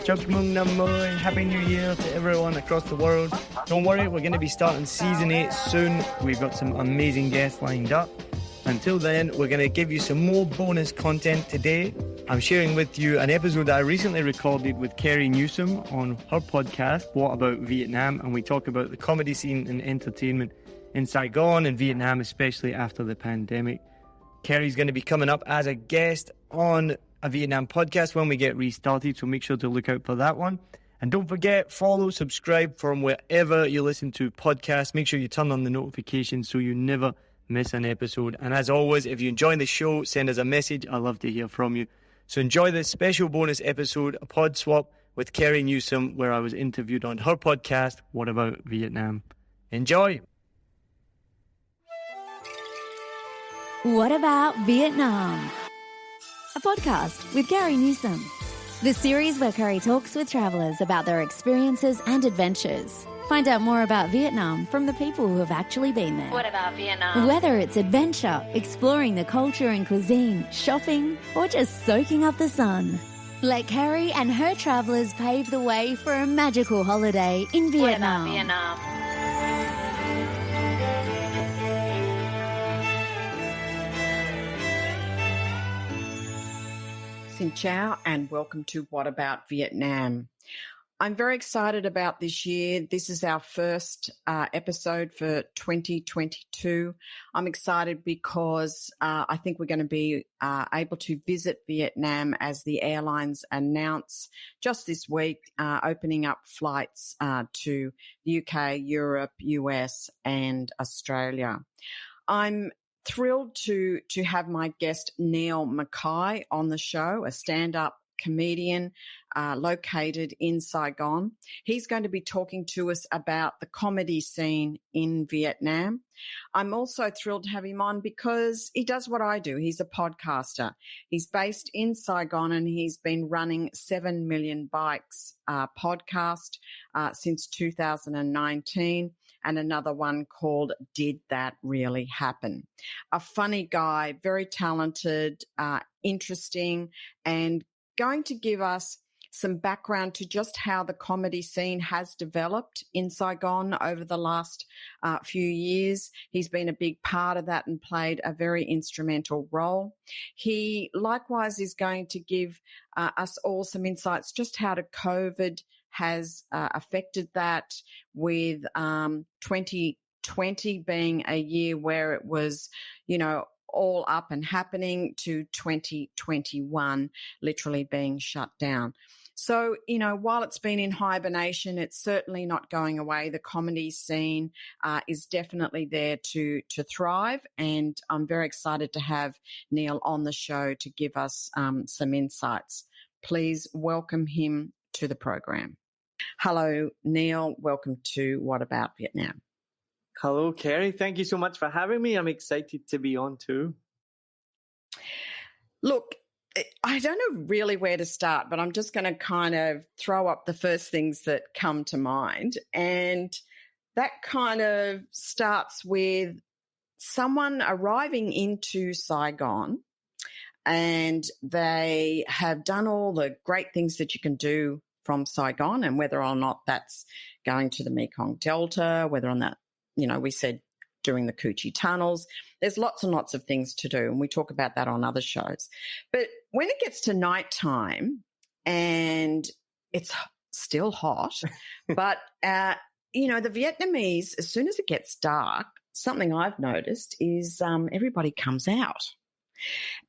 Chúc mừng năm mới, Happy New Year to everyone across the world. Don't worry, we're going to be starting Season 8 soon. We've got some amazing guests lined up. Until then, we're going to give you some more bonus content today. I'm sharing with you an episode that I recently recorded with Kerry Newsome on her podcast, What About Vietnam? And we talk about the comedy scene and entertainment in Saigon and Vietnam, especially after the pandemic. Kerry's going to be coming up as a guest on a Vietnam podcast when we get restarted, so make sure to look out for that one. And don't forget, follow, subscribe from wherever you listen to podcasts. Make sure you turn on the notifications so you never miss an episode. And as always, if you enjoy the show, send us a message. I'd love to hear from you. So enjoy this special bonus episode, a PodSwap with Kerry Newsome, where I was interviewed on her podcast, What About Vietnam? Enjoy! What About Vietnam? A podcast with Kerry Newsome. The series where Kerry talks with travellers about their experiences and adventures. Find out more about Vietnam from the people who have actually been there. What about Vietnam? Whether it's adventure, exploring the culture and cuisine, shopping, or just soaking up the sun. Let Kerry and her travellers pave the way for a magical holiday in Vietnam. What about Vietnam? Xin chào and welcome to What About Vietnam? I'm very excited about this year. This is our first episode for 2022. I'm excited because I think we're going to be able to visit Vietnam as the airlines announce just this week, opening up flights to the UK, Europe, US and Australia. I'm thrilled to have my guest Neil Mackay on the show, a stand-up comedian located in Saigon. He's going to be talking to us about the comedy scene in Vietnam. I'm also thrilled to have him on because he does what I do. He's a podcaster. He's based in Saigon and he's been running 7 Million Bikes podcast since 2019. And another one called Did That Really Happen? A funny guy, very talented, interesting, and going to give us some background to just how the comedy scene has developed in Saigon over the last few years. He's been a big part of that and played a very instrumental role. He likewise is going to give us all some insights just how to COVID has affected that, with 2020 being a year where it was, all up and happening, to 2021 literally being shut down. So, while it's been in hibernation, it's certainly not going away. The comedy scene is definitely there to thrive. And I'm very excited to have Neil on the show to give us some insights. Please welcome him to the program. Hello, Neil. Welcome to What About Vietnam? Hello, Kerry. Thank you so much for having me. I'm excited to be on too. Look, I don't know really where to start, but I'm just going to kind of throw up the first things that come to mind. And that kind of starts with someone arriving into Saigon, and they have done all the great things that you can do from Saigon, and whether or not that's going to the Mekong Delta, whether on that, we said doing the Coochie tunnels. There's lots and lots of things to do, and we talk about that on other shows. But when it gets to nighttime and it's still hot, but, the Vietnamese, as soon as it gets dark, something I've noticed is everybody comes out.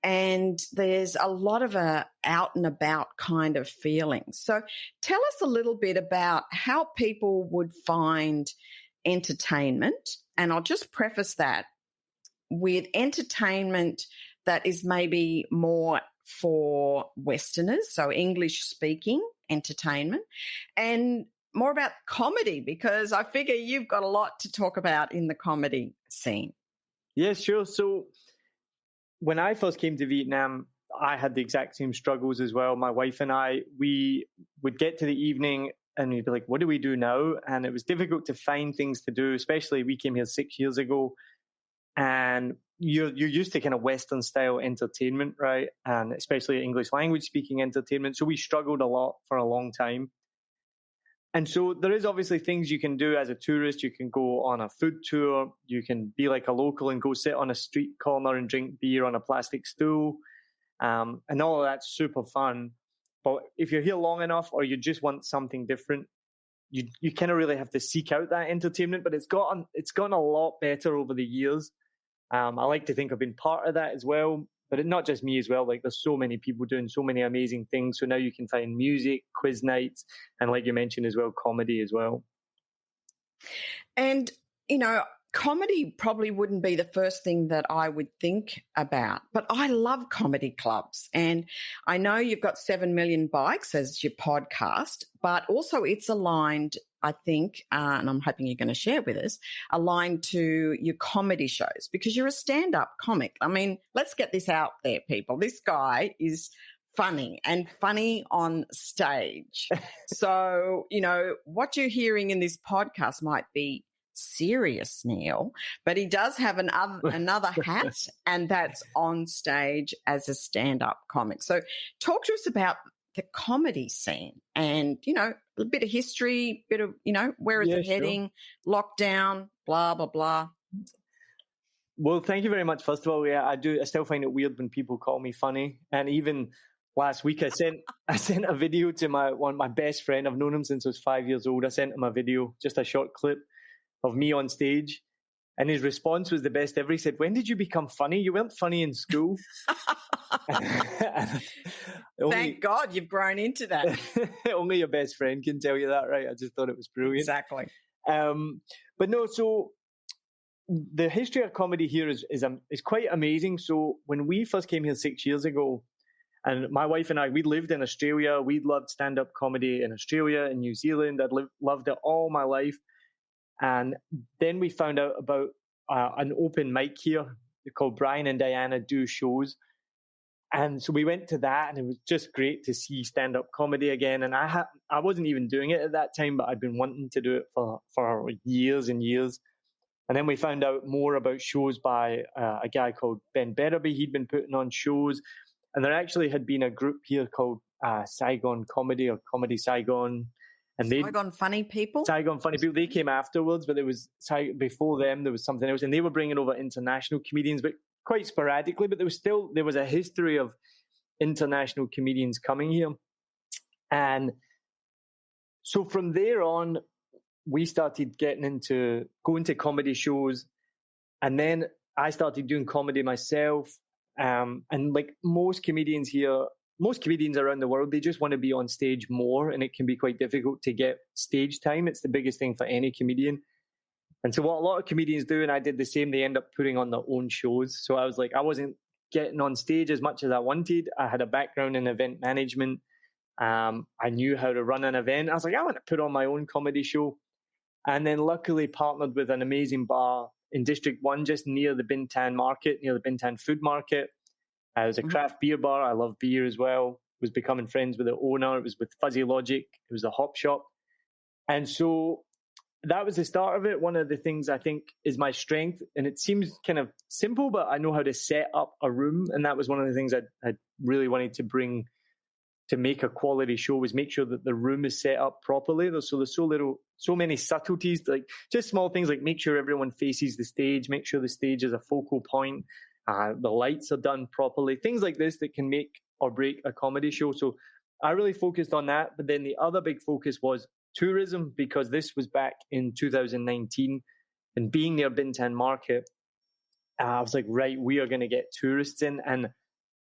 And there's a lot of a out and about kind of feeling. So tell us a little bit about how people would find entertainment. And I'll just preface that with entertainment that is maybe more for Westerners, so English-speaking entertainment, and more about comedy, because I figure you've got a lot to talk about in the comedy scene. Yeah, sure. So when I first came to Vietnam, I had the exact same struggles as well. My wife and I, we would get to the evening and we'd be like, what do we do now? And it was difficult to find things to do, especially we came here 6 years ago. and you're used to kind of Western style entertainment, right? And especially English language speaking entertainment. So we struggled a lot for a long time. And so there is obviously things you can do as a tourist. You can go on a food tour. You can be like a local and go sit on a street corner and drink beer on a plastic stool. And all of that's super fun. But if you're here long enough or you just want something different, you kind of really have to seek out that entertainment. But it's gotten a lot better over the years. I like to think I've been part of that as well. But not just me as well. Like there's so many people doing so many amazing things. So now you can find music, quiz nights, and like you mentioned as well, comedy as well. And, comedy probably wouldn't be the first thing that I would think about, but I love comedy clubs. And I know you've got 7 Million Bikes as your podcast, but also it's aligned, I think, and I'm hoping you're going to share with us, aligned to your comedy shows because you're a stand-up comic. I mean, let's get this out there, people. This guy is funny and funny on stage. So, what you're hearing in this podcast might be serious, Neil, but he does have another hat, and that's on stage as a stand-up comic. So talk to us about the comedy scene and, a bit of history, bit of, where is it heading, lockdown, blah, blah, blah. Well, thank you very much. First of all, yeah, I still find it weird when people call me funny. And even last week, I sent a video to my best friend. I've known him since I was 5 years old. I sent him a video, just a short clip of me on stage. And his response was the best ever. He said, "When did you become funny? You weren't funny in school." Thank God you've grown into that. Only your best friend can tell you that, right? I just thought it was brilliant. Exactly. But no, so the history of comedy here is quite amazing. So when we first came here 6 years ago, and my wife and I, we lived in Australia. We loved stand-up comedy in Australia and New Zealand. I'd loved it all my life. And then we found out about an open mic here called Brian and Diana Do Shows. And so we went to that, and it was just great to see stand-up comedy again. And I wasn't even doing it at that time, but I'd been wanting to do it for years and years. And then we found out more about shows by a guy called Ben Berraby. He'd been putting on shows. And there actually had been a group here called Saigon Comedy or Comedy Saigon. And Saigon Funny People? Saigon Funny People. They came afterwards, but before them, there was something else. And they were bringing over international comedians, but quite sporadically. But there was a history of international comedians coming here. And so from there on, we started going to comedy shows. And then I started doing comedy myself. And like most comedians around the world, they just want to be on stage more, and it can be quite difficult to get stage time. It's the biggest thing for any comedian. And so what a lot of comedians do, and I did the same, they end up putting on their own shows. So I was like, I wasn't getting on stage as much as I wanted. I had a background in event management. I knew how to run an event. I was like, I want to put on my own comedy show. And then luckily partnered with an amazing bar in District 1, just near the Bintan market, near the Bintan food market. It was a craft beer bar. I love beer as well. Was becoming friends with the owner. It was with Fuzzy Logic. It was a hop shop. And so that was the start of it. One of the things I think is my strength, and it seems kind of simple, but I know how to set up a room. And that was one of the things I really wanted to bring to make a quality show, was make sure that the room is set up properly. There's so many subtleties, like just small things like make sure everyone faces the stage, make sure the stage is a focal point. The lights are done properly, things like this that can make or break a comedy show. So I really focused on that. But then the other big focus was tourism, because this was back in 2019, and being near Bintan Market, I was like, right, we are going to get tourists in. And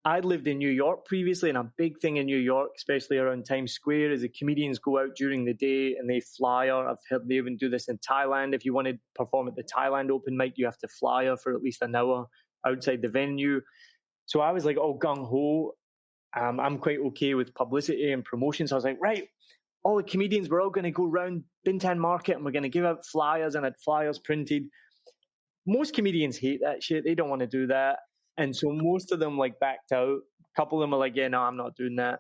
I'd lived in New York previously, and a big thing in New York, especially around Times Square, is the comedians go out during the day and they flyer. I've heard they even do this in Thailand. If you want to perform at the Thailand open mic, you have to flyer for at least an hour outside the venue. So I was like, oh, gung-ho. I'm quite okay with publicity and promotion. So I was like, right, all the comedians, we're all going to go around Bintan Market and we're going to give out flyers, and I had flyers printed. Most comedians hate that shit. They don't want to do that. And so most of them like backed out. A couple of them were like, yeah, no, I'm not doing that.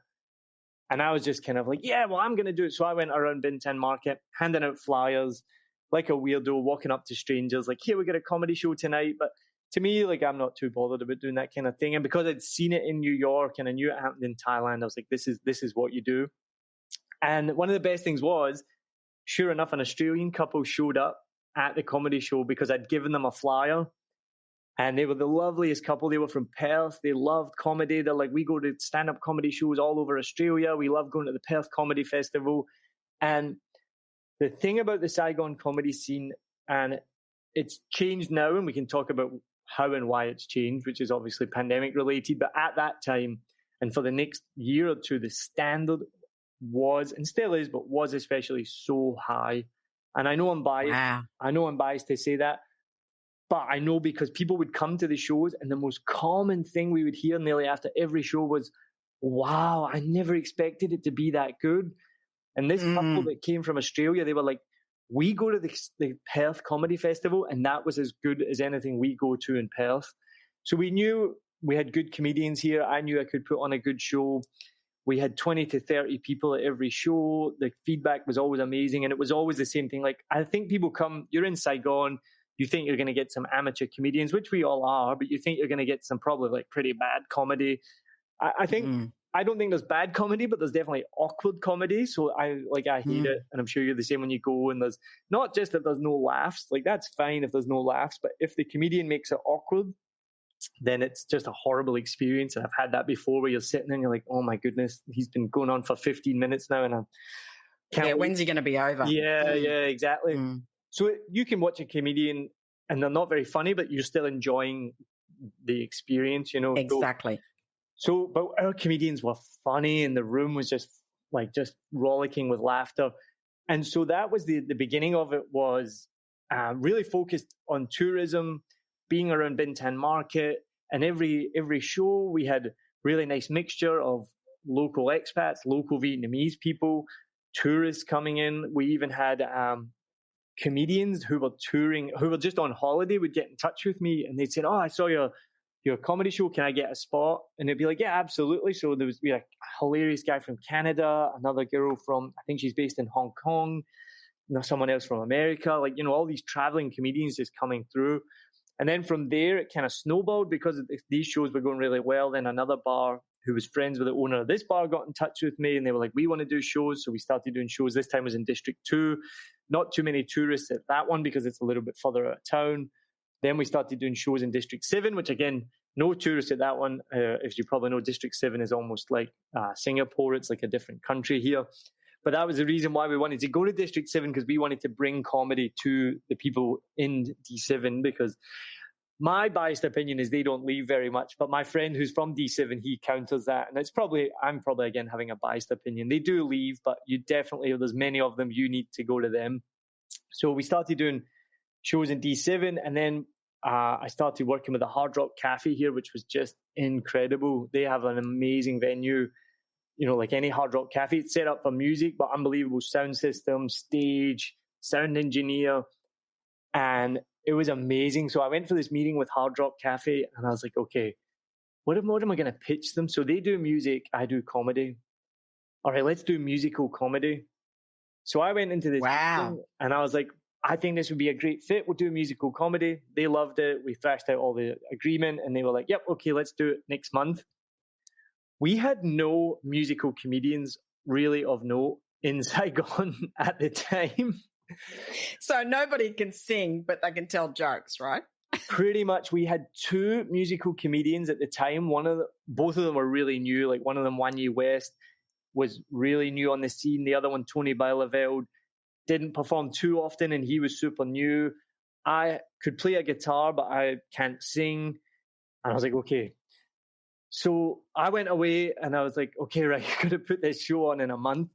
And I was just kind of like, yeah, well, I'm going to do it. So I went around Bintan Market, handing out flyers like a weirdo, walking up to strangers, like, here, we got a comedy show tonight. But to me, like, I'm not too bothered about doing that kind of thing. And because I'd seen it in New York and I knew it happened in Thailand, I was like, this is what you do. And one of the best things was, sure enough, an Australian couple showed up at the comedy show because I'd given them a flyer. And they were the loveliest couple. They were from Perth. They loved comedy. They're like, we go to stand-up comedy shows all over Australia. We love going to the Perth Comedy Festival. And the thing about the Saigon comedy scene, and it's changed now, and we can talk about how and why it's changed, which is obviously pandemic related. But at that time, and for the next year or two, the standard was, and still is, but was especially so high. And I know I'm biased. Wow. I know I'm biased to say that. But I know because people would come to the shows and the most common thing we would hear nearly after every show was, wow, I never expected it to be that good. And this couple that came from Australia, they were like, we go to the Perth Comedy Festival and that was as good as anything we go to in Perth. So we knew we had good comedians here. I knew I could put on a good show. We had 20 to 30 people at every show. The feedback was always amazing. And it was always the same thing. Like, I think people come, you're in Saigon, you think you're going to get some amateur comedians, which we all are, but you think you're going to get some probably like pretty bad comedy. I think, I don't think there's bad comedy, but there's definitely awkward comedy. So I hate it. And I'm sure you're the same when you go, and there's not just that there's no laughs, like that's fine if there's no laughs, but if the comedian makes it awkward, then it's just a horrible experience. And I've had that before where you're sitting there and you're like, oh my goodness, he's been going on for 15 minutes now. And I can't wait. When's he going to be over? Yeah, exactly. So you can watch a comedian and they're not very funny, but you're still enjoying the experience, you know. Exactly. So, but our comedians were funny and the room was just rollicking with laughter. And so that was the beginning of it, was really focused on tourism, being around Bintan Market. And every show we had really nice mixture of local expats, local Vietnamese people, tourists coming in. We even had comedians who were touring, who were just on holiday, would get in touch with me and they'd say, oh, I saw your comedy show, can I get a spot? And they'd be like, yeah, absolutely. So there was a hilarious guy from Canada, another girl from, I think she's based in Hong Kong, someone else from America, all these traveling comedians just coming through. And then from there, it kind of snowballed because these shows were going really well. Then another bar who was friends with the owner of this bar got in touch with me and they were like, we want to do shows. So we started doing shows. This time was in District 2. Not too many tourists at that one because it's a little bit further out of town. Then we started doing shows in District 7, which again, no tourists at that one. As you probably know, District 7 is almost like Singapore. It's like a different country here. But that was the reason why we wanted to go to District 7, because we wanted to bring comedy to the people in D7, because my biased opinion is they don't leave very much. But my friend who's from D7, he counters that. And I'm probably again having a biased opinion. They do leave, but there's many of them, you need to go to them. So we started doing shows in D7. And then I started working with the Hard Rock Cafe here, which was just incredible. They have an amazing venue, like any Hard Rock Cafe. It's set up for music, but unbelievable sound system, stage, sound engineer. And it was amazing. So I went for this meeting with Hard Rock Cafe and I was like, okay, what am I going to pitch them? So they do music, I do comedy. All right, let's do musical comedy. So I went into this meeting and I was like, I think this would be a great fit. We'll do musical comedy. They loved it. We thrashed out all the agreement and they were like, yep, okay, let's do it next month. We had no musical comedians really of note in Saigon at the time. So nobody can sing, but they can tell jokes, right? Pretty much. We had two musical comedians at the time. Both of them were really new. Like one of them, Wanye West, was really new on the scene. The other one, Tony Baileveld, didn't perform too often and he was super new. I could play a guitar, but I can't sing. And I was like, okay. So I went away and I was like, okay, right, I got to put this show on in a month.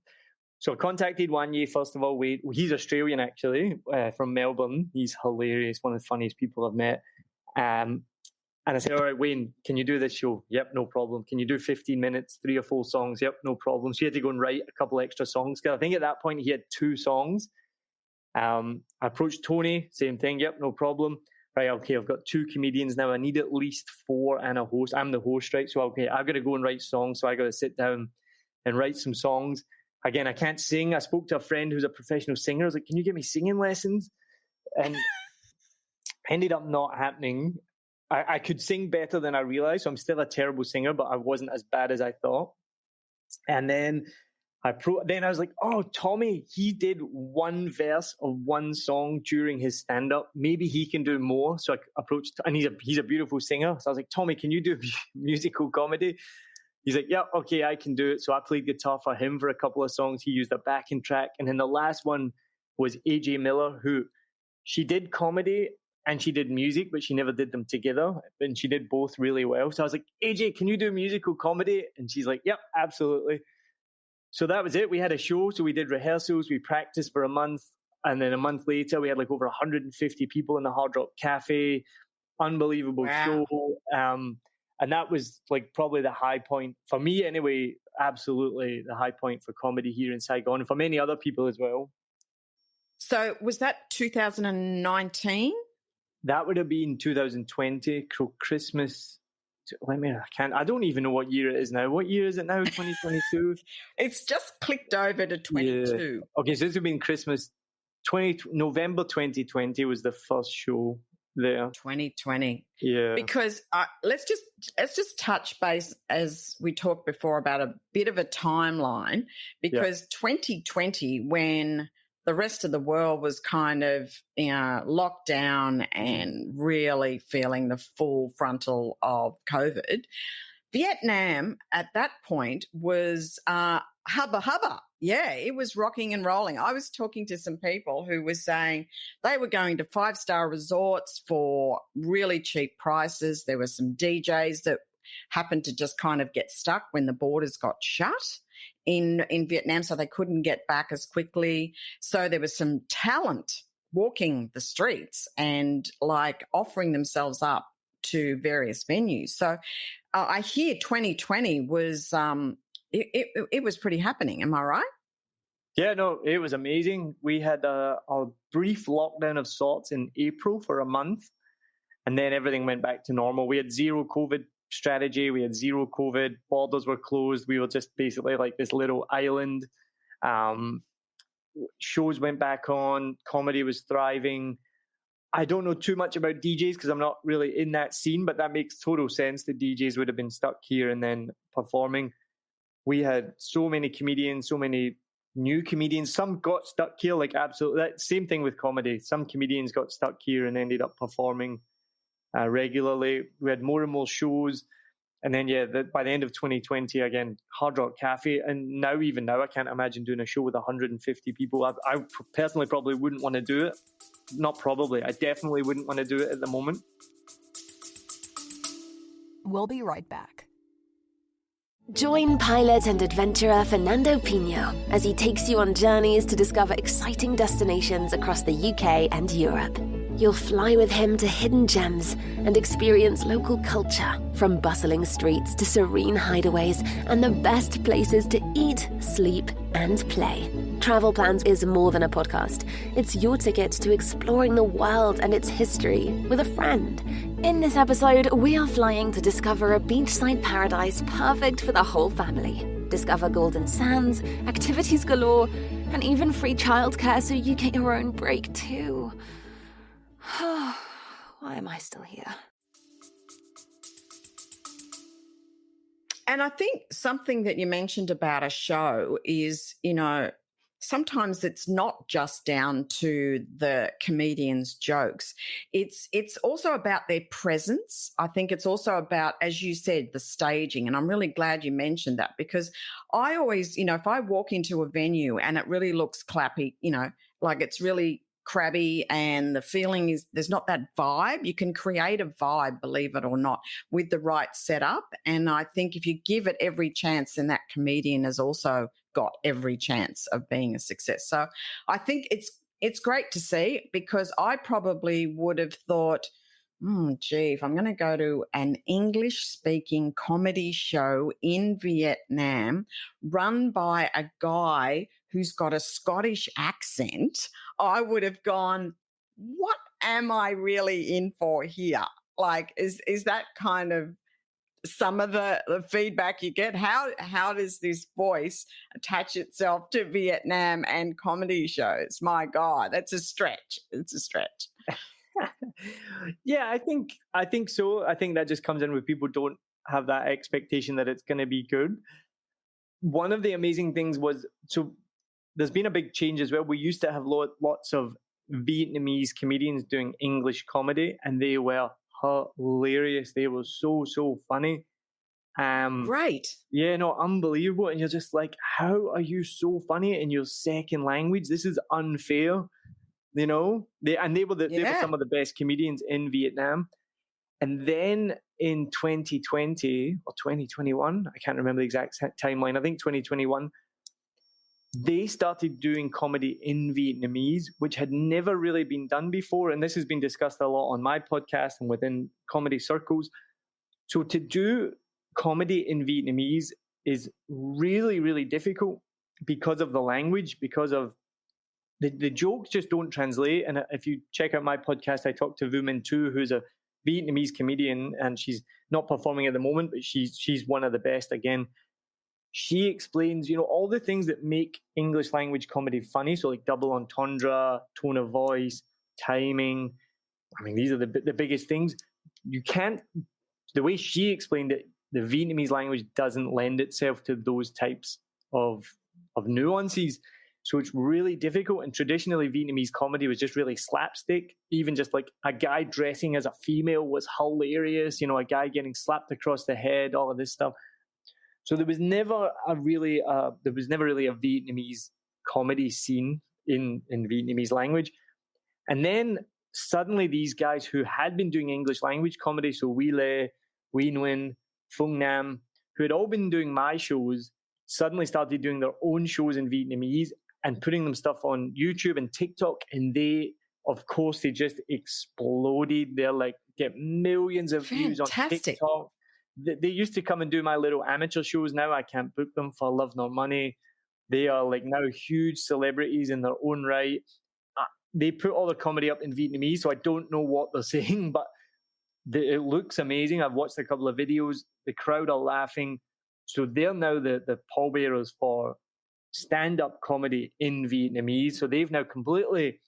So I contacted Wanye, first of all. He's Australian, actually, from Melbourne. He's hilarious, one of the funniest people I've met. And I said, all right, Wayne, can you do this show? Yep, no problem. Can you do 15 minutes, 3 or 4 songs? Yep, no problem. So he had to go and write a couple extra songs. Because I think at that point he had 2 songs. I approached Tony, same thing. Yep, no problem. Right, okay, I've got 2 comedians now. I need at least 4 and a host. I'm the host, right? So, okay, I've got to go and write songs. So I got to sit down and write some songs. Again, I can't sing. I spoke to a friend who's a professional singer. I was like, can you give me singing lessons? And ended up not happening. I could sing better than I realized. So I'm still a terrible singer, but I wasn't as bad as I thought. And then I was like, oh, Tommy, he did one verse of one song during his stand-up. Maybe he can do more. So I approached, and he's a beautiful singer. So I was like, Tommy, can you do musical comedy? He's like, yeah, okay, I can do it. So I played guitar for him for a couple of songs. He used a backing track. And then the last one was AJ Miller, who she did comedy and she did music, but she never did them together. And she did both really well. So I was like, AJ, can you do musical comedy? And she's like, yep, absolutely. So that was it. We had a show. So we did rehearsals. We practiced for a month. And then a month later, we had like over 150 people in the Hard Rock Cafe. Unbelievable show. And that was like probably the high point for me anyway. Absolutely the high point for comedy here in Saigon and for many other people as well. So was that 2019? That would have been 2020, Christmas. I don't even know what year it is now. What year is it now? 2022? It's just clicked over to 22. Yeah. Okay, so this would have been Christmas. November 2020 was the first show there. 2020. Yeah. Because let's just touch base, as we talked before, about a bit of a timeline, because 2020, when the rest of the world was kind of locked down and really feeling the full frontal of COVID, Vietnam at that point was hubba hubba. Yeah, it was rocking and rolling. I was talking to some people who were saying they were going to 5-star resorts for really cheap prices. There were some DJs that happened to just kind of get stuck when the borders got shut in Vietnam, so they couldn't get back as quickly. So there was some talent walking the streets and like offering themselves up to various venues. So I hear 2020 was it was pretty happening. Am I right? Yeah, no, it was amazing. We had a brief lockdown of sorts in April for a month, and then everything went back to normal. We had zero COVID strategy. We had zero COVID. Borders were closed. We were just basically like this little island. Shows went back on. Comedy was thriving. I don't know too much about DJs because I'm not really in that scene, but that makes total sense that DJs would have been stuck here and then performing. We had so many comedians, so many new comedians. Some got stuck here, like absolutely. That same thing with comedy. Some comedians got stuck here and ended up performing regularly. We had more and more shows. And then, by the end of 2020, again, Hard Rock Cafe. And even now, I can't imagine doing a show with 150 people. I personally probably wouldn't want to do it. Not probably. I definitely wouldn't want to do it at the moment. We'll be right back. Join pilot and adventurer Fernando Pino as he takes you on journeys to discover exciting destinations across the UK and Europe. You'll fly with him to hidden gems and experience local culture, from bustling streets to serene hideaways and the best places to eat, sleep, and play. Travel Plans is more than a podcast. It's your ticket to exploring the world and its history with a friend. In this episode, we are flying to discover a beachside paradise perfect for the whole family. Discover golden sands, activities galore, and even free childcare so you get your own break too. Why am I still here? And I think something that you mentioned about a show is, sometimes it's not just down to the comedian's jokes. It's also about their presence. I think it's also about, as you said, the staging. And I'm really glad you mentioned that, because I always, if I walk into a venue and it really looks clappy, like it's really crabby and the feeling is there's not that vibe. You can create a vibe, believe it or not, with the right setup. And I think if you give it every chance, then that comedian has also got every chance of being a success. So I think it's great to see, because I probably would have thought, if I'm going to go to an English-speaking comedy show in Vietnam run by a guy who's got a Scottish accent, I would have gone, what am I really in for here? Like, is that kind of some of the feedback you get? How does this voice attach itself to Vietnam and comedy shows? My God, that's a stretch. It's a stretch. Yeah, I think so. I think that just comes in with people don't have that expectation that it's going to be good. One of the amazing things was, so there's been a big change as well. We used to have lots of Vietnamese comedians doing English comedy, and they were hilarious. They were so funny. Great. Yeah, no, unbelievable. And you're just like, how are you so funny in your second language? This is unfair. You know, they were some of the best comedians in Vietnam. And then in 2020 or 2021, I can't remember the exact timeline. I think 2021, they started doing comedy in Vietnamese, which had never really been done before. And this has been discussed a lot on my podcast and within comedy circles. So to do comedy in Vietnamese is really, really difficult because of the language, because of the jokes just don't translate. And if you check out my podcast, I talked to Vu Minh Tu, who's a Vietnamese comedian, and she's not performing at the moment, but she's one of the best again. She explains, all the things that make English language comedy funny. So like double entendre, tone of voice, timing. I mean, these are the biggest things. You can't, the way she explained it, the Vietnamese language doesn't lend itself to those types of nuances. So it's really difficult. And traditionally, Vietnamese comedy was just really slapstick. Even just like a guy dressing as a female was hilarious. A guy getting slapped across the head, all of this stuff. So there was never really a Vietnamese comedy scene in Vietnamese language. And then suddenly these guys who had been doing English language comedy, so Huy Le, Huy Nguyen, Phung Nam, who had all been doing my shows, suddenly started doing their own shows in Vietnamese and putting them stuff on YouTube and TikTok. And they just exploded. They're like, get millions of views on TikTok. They used to come and do my little amateur shows. Now I can't book them for love nor money. They are like now huge celebrities in their own right. They put all their comedy up in Vietnamese, so I don't know what they're saying, but it looks amazing. I've watched a couple of videos. The crowd are laughing. So they're now the pallbearers for stand-up comedy in Vietnamese. So they've now completely,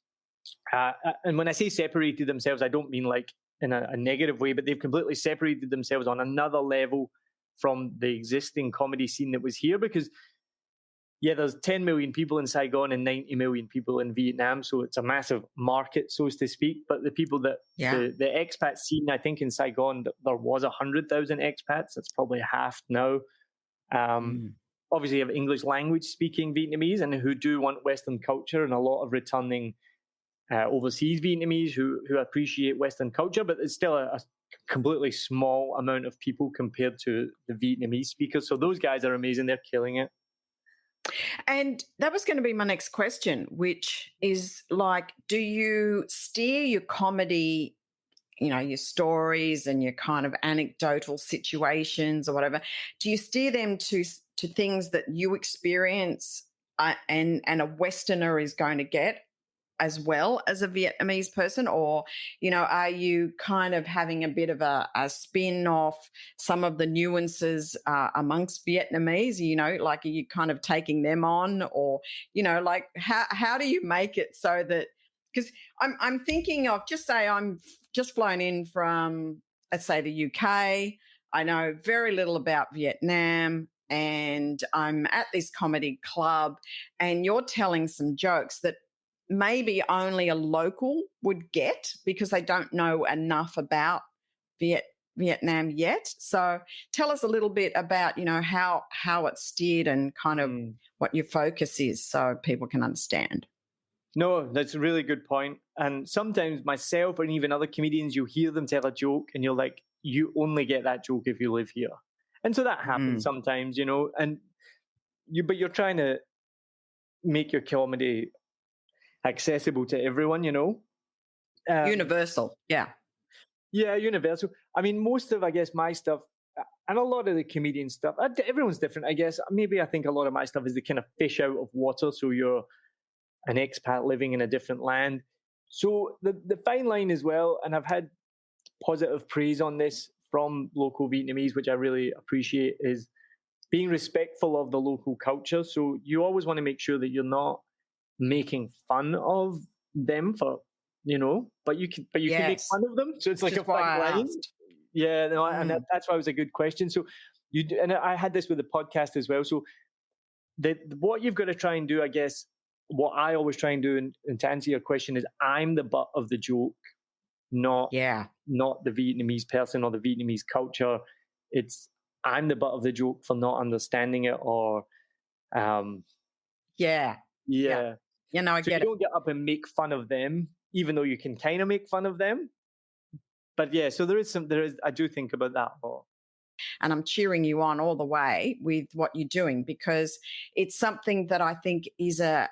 and when I say separated themselves, I don't mean like in a negative way, but they've completely separated themselves on another level from the existing comedy scene that was here. Because, yeah, there's 10 million people in Saigon and 90 million people in Vietnam. So it's a massive market, so to speak. But the people the expat scene, I think in Saigon, there was 100,000 expats. That's probably half now. Obviously, you have English language speaking Vietnamese and who do want Western culture, and a lot of returning overseas Vietnamese who appreciate Western culture, but it's still a completely small amount of people compared to the Vietnamese speakers. So those guys are amazing. They're killing it. And that was going to be my next question, which is like, do you steer your comedy, your stories and your kind of anecdotal situations or whatever, do you steer them to things that you experience and a Westerner is going to get as well as a Vietnamese person? Or, are you kind of having a bit of a spin off some of the nuances amongst Vietnamese, like are you kind of taking them on? Or, like how do you make it so that, because I'm thinking of, just say I'm just flown in from, let's say, the UK. I know very little about Vietnam, and I'm at this comedy club and you're telling some jokes that maybe only a local would get because they don't know enough about Vietnam yet. So tell us a little bit about, how it's steered and kind of what your focus is so people can understand. No, that's a really good point. And sometimes myself and even other comedians, you hear them tell a joke and you're like, you only get that joke if you live here. And so that happens sometimes, but you're trying to make your comedy accessible to everyone, Universal, yeah. Yeah, universal. I mean, most of, I guess, my stuff and a lot of the comedian stuff, everyone's different, I guess. Maybe I think a lot of my stuff is the kind of fish out of water. So you're an expat living in a different land. So the fine line as well, and I've had positive praise on this from local Vietnamese, which I really appreciate, is being respectful of the local culture. So you always want to make sure that you're not making fun of them for but you can make Yes. fun of them. So it's like Which a is why fine I line. asked. Yeah, no, and that's why it was a good question. So and I had this with the podcast as well. So what you've got to try and do, I guess, what I always try and do, and to answer your question, is I'm the butt of the joke, not the Vietnamese person or the Vietnamese culture. It's I'm the butt of the joke for not understanding it, or Yeah. You know, I so get you don't get up and make fun of them, even though you can kind of make fun of them. But yeah, so I do think about that more. And I'm cheering you on all the way with what you're doing, because it's something that I think is a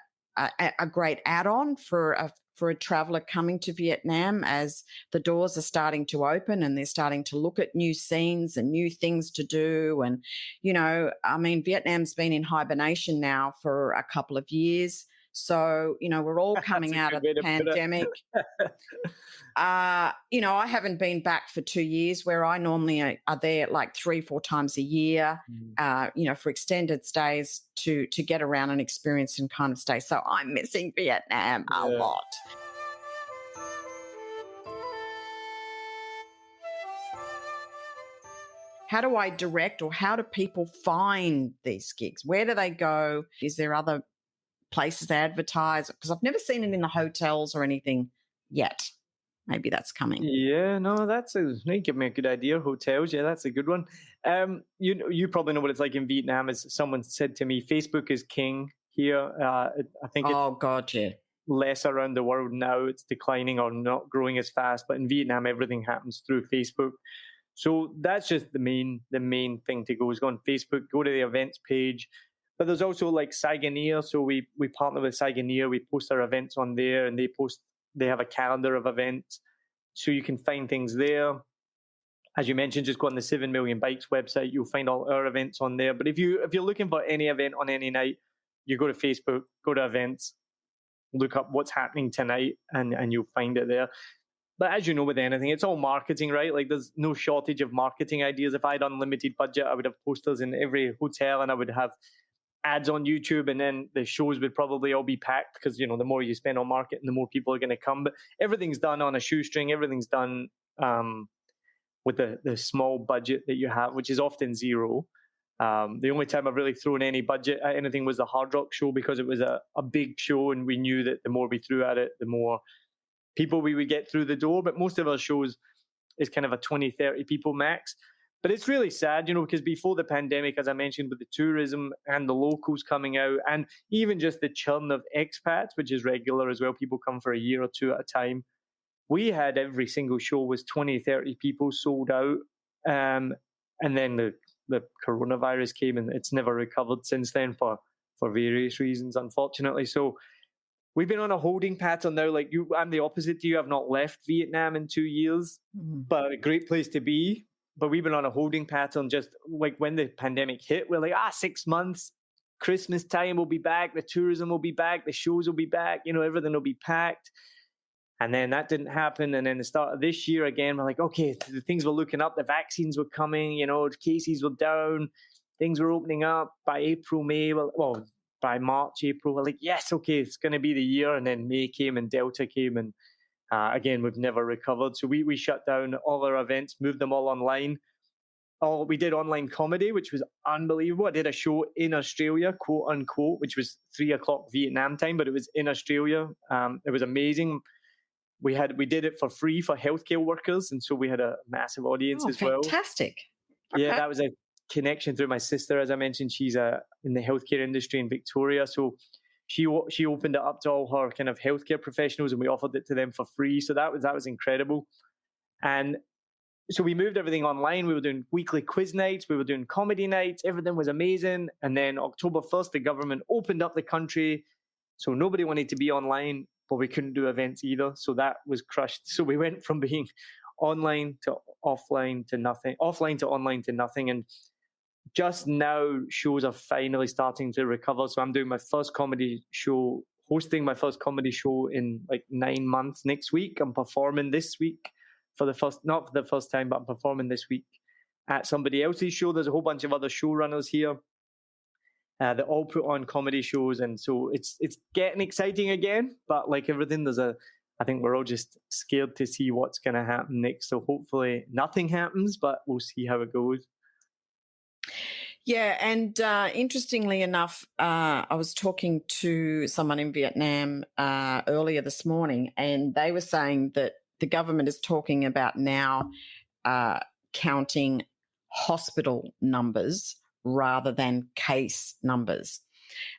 great add-on for a traveller coming to Vietnam, as the doors are starting to open and they're starting to look at new scenes and new things to do. And, I mean, Vietnam's been in hibernation now for a couple of years. So, we're all coming out of the pandemic. I haven't been back for 2 years, where I normally are there like 3-4 times a year, for extended stays to get around and experience and kind of stay. So I'm missing Vietnam a lot. How do I direct, or how do people find these gigs? Where do they go? Is there other places they advertise? Because I've never seen it in the hotels or anything yet. Maybe that's coming. Yeah, no, you give me a good idea. Hotels, yeah, that's a good one. You probably know what it's like in Vietnam. As someone said to me, Facebook is king here. I think it's less around the world now. It's declining or not growing as fast. But in Vietnam, everything happens through Facebook. So that's just the main thing to go is go on Facebook, go to the events page. But there's also like Saigon. So we partner with Saigon. We post our events on there, and they have a calendar of events, so you can find things there. As you mentioned, just go on the 7 Million Bikes website. You'll find all our events on there. But if you're looking for any event on any night, you go to Facebook, go to events, look up what's happening tonight, and you'll find it there. But as you know, with anything, it's all marketing, right? Like there's no shortage of marketing ideas. If I had unlimited budget, I would have posters in every hotel, and I would have ads on YouTube, and then the shows would probably all be packed, because the more you spend on marketing, the more people are going to come. But everything's done on a shoestring. Everything's done with the small budget that you have, which is often zero. The only time I've really thrown any budget at anything was the Hard Rock show, because it was a big show, and we knew that the more we threw at it, the more people we would get through the door. But most of our shows is kind of a 20-30 people max. But it's really sad, because before the pandemic, as I mentioned, with the tourism and the locals coming out, and even just the churn of expats, which is regular as well, people come for a year or two at a time. We had every single show was 20-30 people sold out. And then the coronavirus came, and it's never recovered since then for various reasons, unfortunately. So we've been on a holding pattern now. Like I'm the opposite to you. I've not left Vietnam in 2 years, but a great place to be. But we've been on a holding pattern. Just like when the pandemic hit, we're like, 6 months, Christmas time will be back, the tourism will be back, the shows will be back, everything will be packed. And then that didn't happen. And then the start of this year again, we're like, okay, the things were looking up, the vaccines were coming, cases were down, things were opening up by April, May, by March, April. We're like, yes, okay, it's going to be the year. And then May came and Delta came, and again, we've never recovered. So we shut down all our events, moved them all online. We did online comedy, which was unbelievable. I did a show in Australia, quote unquote, which was 3:00 Vietnam time, but it was in Australia. It was amazing. We did it for free for healthcare workers, and so we had a massive audience as well. Fantastic. Okay. Yeah, that was a connection through my sister. As I mentioned, she's in the healthcare industry in Victoria, so she opened it up to all her kind of healthcare professionals, and we offered it to them for free. So that was incredible. And so we moved everything online. We were doing weekly quiz nights. We were doing comedy nights. Everything was amazing. And then October 1st, the government opened up the country. So nobody wanted to be online, but we couldn't do events either. So that was crushed. So we went from being online to offline to nothing, offline to online to nothing. And just now, shows are finally starting to recover. So I'm doing my first comedy show, hosting my first comedy show in like 9 months next week. I'm performing this week not for the first time, but I'm performing this week at somebody else's show. There's a whole bunch of other showrunners here that all put on comedy shows. And so it's getting exciting again. But like everything, there's a I think we're all just scared to see what's going to happen next. So hopefully nothing happens, but we'll see how it goes. Yeah, and interestingly enough, I was talking to someone in Vietnam earlier this morning, and they were saying that the government is talking about now counting hospital numbers rather than case numbers.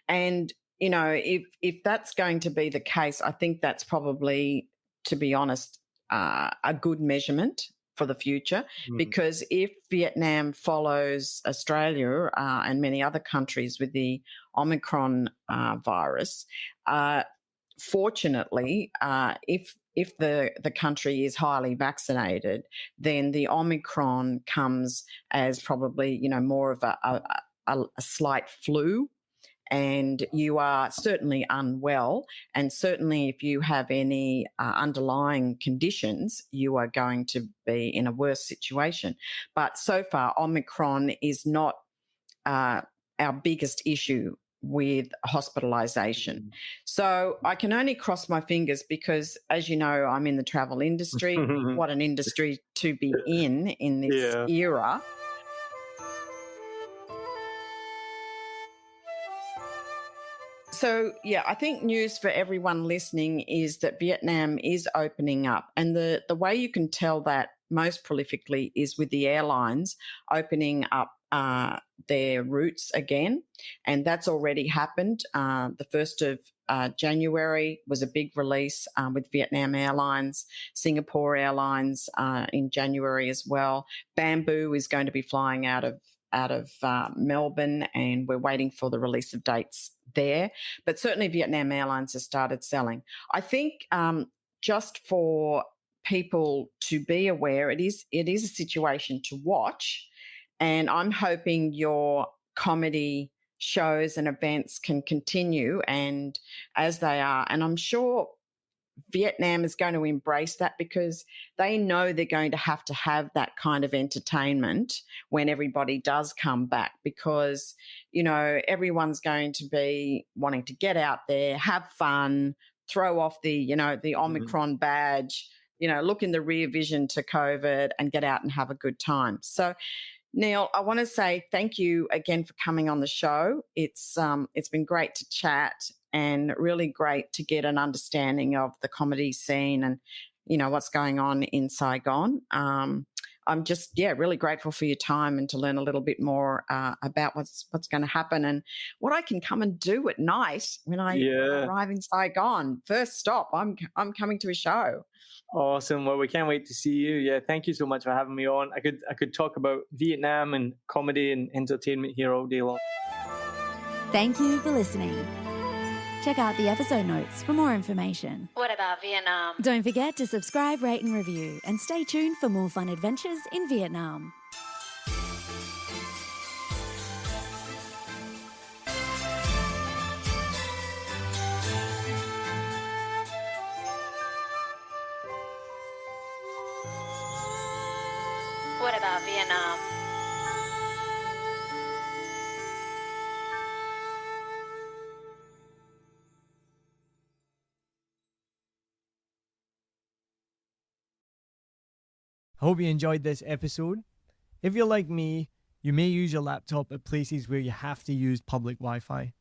And, you know, if that's going to be the case, I think that's probably, to be honest, a good measurement for the future, because if Vietnam follows Australia and many other countries with the Omicron virus, fortunately, if the country is highly vaccinated, then the Omicron comes as probably, you know, more of a slight flu, and you are certainly unwell, and certainly if you have any underlying conditions, you are going to be in a worse situation. But so far, Omicron is not our biggest issue with hospitalisation. So I can only cross my fingers because, as you know, I'm in the travel industry. What an industry to be in this era. So, yeah, I think news for everyone listening is that Vietnam is opening up. And the way you can tell that most prolifically is with the airlines opening up their routes again. And that's already happened. The 1st of January was a big release with Vietnam Airlines, Singapore Airlines in January as well. Bamboo is going to be flying out of Melbourne, and we're waiting for the release of dates there. But certainly Vietnam Airlines has started selling. I think just for people to be aware, it is a situation to watch, and I'm hoping your comedy shows and events can continue and as they are. And I'm sure Vietnam is going to embrace that because they know they're going to have that kind of entertainment when everybody does come back, because, you know, everyone's going to be wanting to get out there, have fun, throw off the Omicron badge, you know, look in the rear vision to COVID and get out and have a good time. So, Neil, I want to say thank you again for coming on the show. It's been great to chat and really great to get an understanding of the comedy scene and, you know, what's going on in Saigon. I'm just, really grateful for your time and to learn a little bit more about what's going to happen and what I can come and do at night when I arrive in Saigon. First stop, I'm coming to a show. Awesome. Well, we can't wait to see you. Yeah, thank you so much for having me on. I could talk about Vietnam and comedy and entertainment here all day long. Thank you for listening. Check out the episode notes for more information. What about Vietnam? Don't forget to subscribe, rate and review, and stay tuned for more fun adventures in Vietnam. What about Vietnam? I hope you enjoyed this episode. If you're like me, you may use your laptop at places where you have to use public Wi-Fi.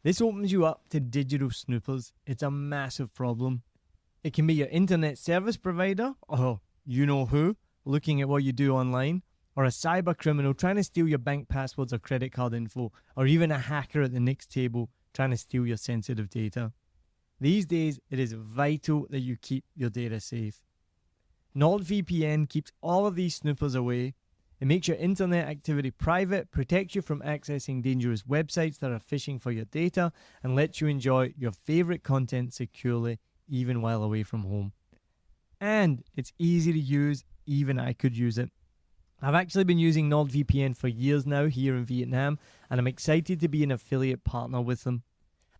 This opens you up to digital snoopers. It's a massive problem. It can be your internet service provider, or you know who, looking at what you do online, or a cyber criminal trying to steal your bank passwords or credit card info, or even a hacker at the next table trying to steal your sensitive data. These days, it is vital that you keep your data safe. NordVPN keeps all of these snoopers away. It makes your internet activity private, protects you from accessing dangerous websites that are phishing for your data, and lets you enjoy your favorite content securely, even while away from home. And it's easy to use, even I could use it. I've actually been using NordVPN for years now here in Vietnam, and I'm excited to be an affiliate partner with them.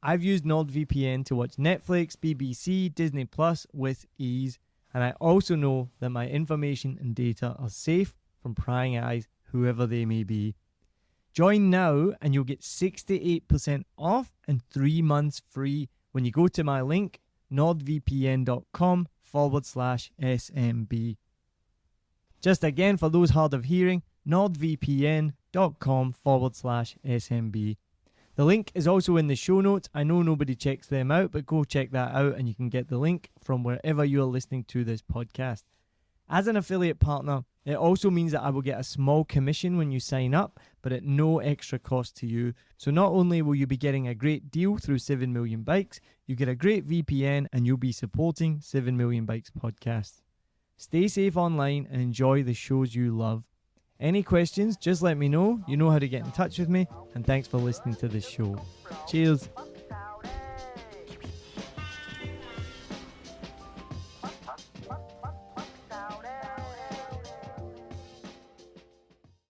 I've used NordVPN to watch Netflix, BBC, Disney Plus with ease, and I also know that my information and data are safe from prying eyes, whoever they may be. Join now and you'll get 68% off and 3 months free when you go to my link, nordvpn.com/SMB. Just again, for those hard of hearing, nordvpn.com/SMB. The link is also in the show notes. I know nobody checks them out, but go check that out and you can get the link from wherever you're listening to this podcast. As an affiliate partner, it also means that I will get a small commission when you sign up, but at no extra cost to you. So not only will you be getting a great deal through 7 Million Bikes, you get a great VPN and you'll be supporting 7 Million Bikes podcast. Stay safe online and enjoy the shows you love. Any questions, just let me know. You know how to get in touch with me. And thanks for listening to this show. Cheers.